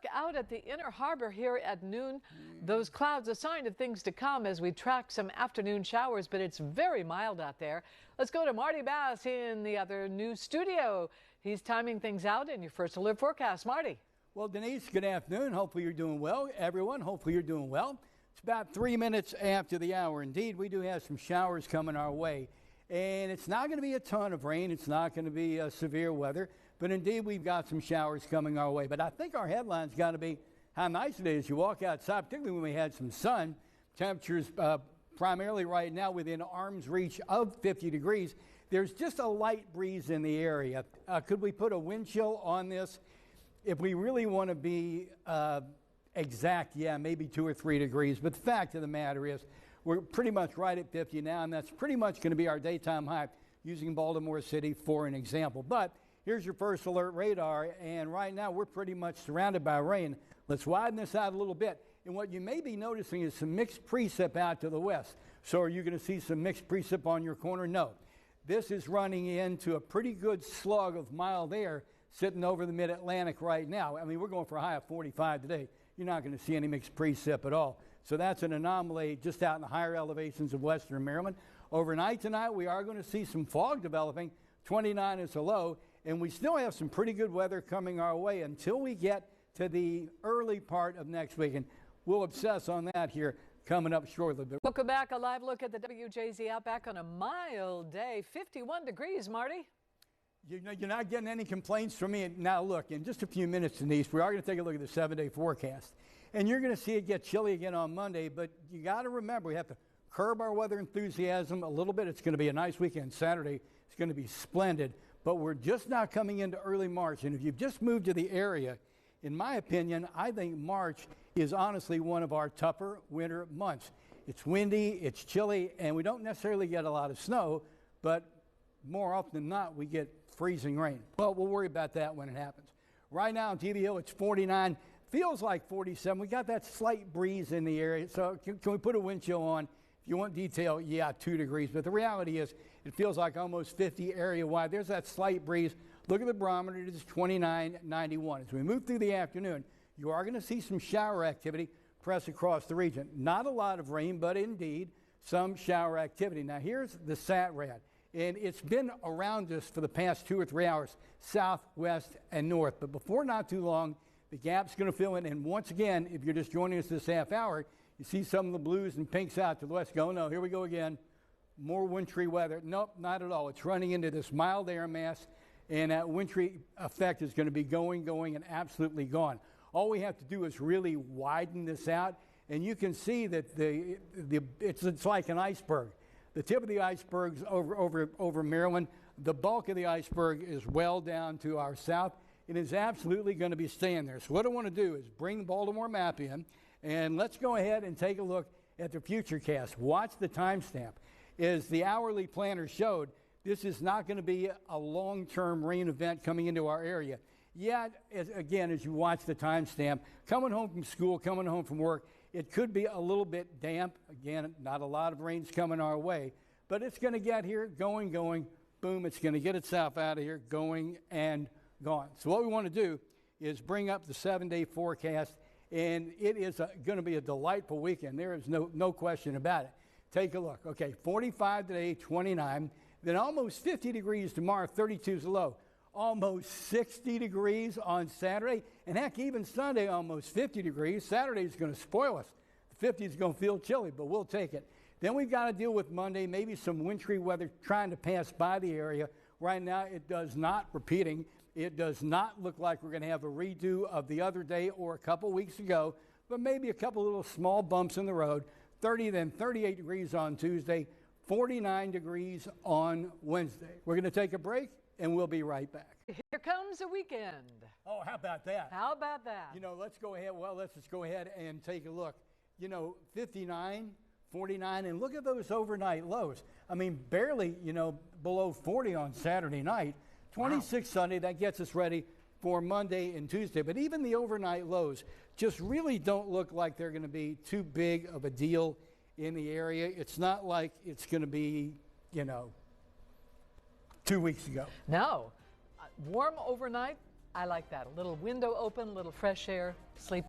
look out at the inner harbor here at noon. Those clouds, a sign of things to come as we track some afternoon showers, but it's very mild out there. Let's go to Marty Bass in the other news studio. He's timing things out in your First Alert forecast. Marty. Well, Denise, good afternoon. Hopefully you're doing well. Everyone, hopefully you're doing well. It's about 3 minutes after the hour. Indeed, we do have some showers coming our way. And it's not going to be a ton of rain. It's not going to be severe weather. But indeed, we've got some showers coming our way. But I think our headline's got to be how nice it is. You walk outside, particularly when we had some sun. Temperatures primarily right now within arm's reach of 50 degrees. There's just a light breeze in the area. Could we put a wind chill on this? If we really want to be exact, yeah, maybe 2 or 3 degrees. But the fact of the matter is, we're pretty much right at 50 now, and that's pretty much going to be our daytime high, using Baltimore City for an example. But here's your First Alert radar, and right now we're pretty much surrounded by rain. Let's widen this out a little bit. And what you may be noticing is some mixed precip out to the west. So are you going to see some mixed precip on your corner? No. This is running into a pretty good slug of mild air sitting over the mid-Atlantic right now. I mean, we're going for a high of 45 today. You're not going to see any mixed precip at all. So that's an anomaly just out in the higher elevations of western Maryland. Overnight tonight, we are going to see some fog developing. 29 is a low, and we still have some pretty good weather coming our way until we get to the early part of next week. And we'll obsess on that here coming up shortly. Welcome back. A live look at the WJZ Outback on a mild day. 51 degrees, Marty. You're not getting any complaints from me. Now, look, in just a few minutes, Denise, we are going to take a look at the 7-day forecast. And you're going to see it get chilly again on Monday, but you got to remember, we have to curb our weather enthusiasm a little bit. It's going to be a nice weekend. Saturday, it's going to be splendid. But we're just now coming into early March. And if you've just moved to the area, in my opinion, I think March is honestly one of our tougher winter months. It's windy, it's chilly, and we don't necessarily get a lot of snow, but more often than not, we get freezing rain. Well, we'll worry about that when it happens. Right now on TV Hill, it's 49. Feels like 47. We got that slight breeze in the area. So can we put a wind chill on? If you want detail, yeah, 2 degrees. But the reality is it feels like almost 50 area-wide. There's that slight breeze. Look at the barometer. It is 29.91. As we move through the afternoon, you are going to see some shower activity press across the region. Not a lot of rain, but indeed some shower activity. Now, here's the SATRAD. And it's been around us for the past 2 or 3 hours, south, west, and north. But before not too long, the gap's going to fill in. And once again, if you're just joining us this half hour, you see some of the blues and pinks out to the west go, no, here we go again. More wintry weather. Nope, not at all. It's running into this mild air mass, and that wintry effect is going to be going, and absolutely gone. All we have to do is really widen this out, and you can see that it's like an iceberg. The tip of the iceberg's over Maryland. The bulk of the iceberg is well down to our south. It is absolutely going to be staying there. So what I want to do is bring the Baltimore map in, and let's go ahead and take a look at the futurecast. Watch the timestamp. As the hourly planner showed, this is not going to be a long-term rain event coming into our area. Yet, as you watch the timestamp, coming home from school, coming home from work, it could be a little bit damp. Again, not a lot of rain's coming our way, but it's going to get here, going, boom, it's going to get itself out of here, going and gone. So what we want to do is bring up the 7-day forecast, and it is going to be a delightful weekend. There is no question about it. Take a look. Okay, 45 today, 29, then almost 50 degrees tomorrow, 32 is the low. Almost 60 degrees on Saturday, and heck, even Sunday, almost 50 degrees. Saturday is going to spoil us. The 50 is going to feel chilly, but we'll take it. Then we've got to deal with Monday, maybe some wintry weather trying to pass by the area. Right now, it does not, repeating, it does not look like we're going to have a redo of the other day or a couple weeks ago, but maybe a couple little small bumps in the road. 30, then 38 degrees on Tuesday, 49 degrees on Wednesday. We're going to take a break, and we'll be right back. Here comes the weekend. Oh, how about that? How about that? Let's go ahead. Well, let's just go ahead and take a look. 59, 49, and look at those overnight lows. I mean, barely, below 40 on Saturday night. 26 wow. Sunday, that gets us ready for Monday and Tuesday. But even the overnight lows just really don't look like they're going to be too big of a deal in the area. It's not like it's going to be, 2 weeks ago. No. Warm overnight, I like that. A little window open, a little fresh air, sleep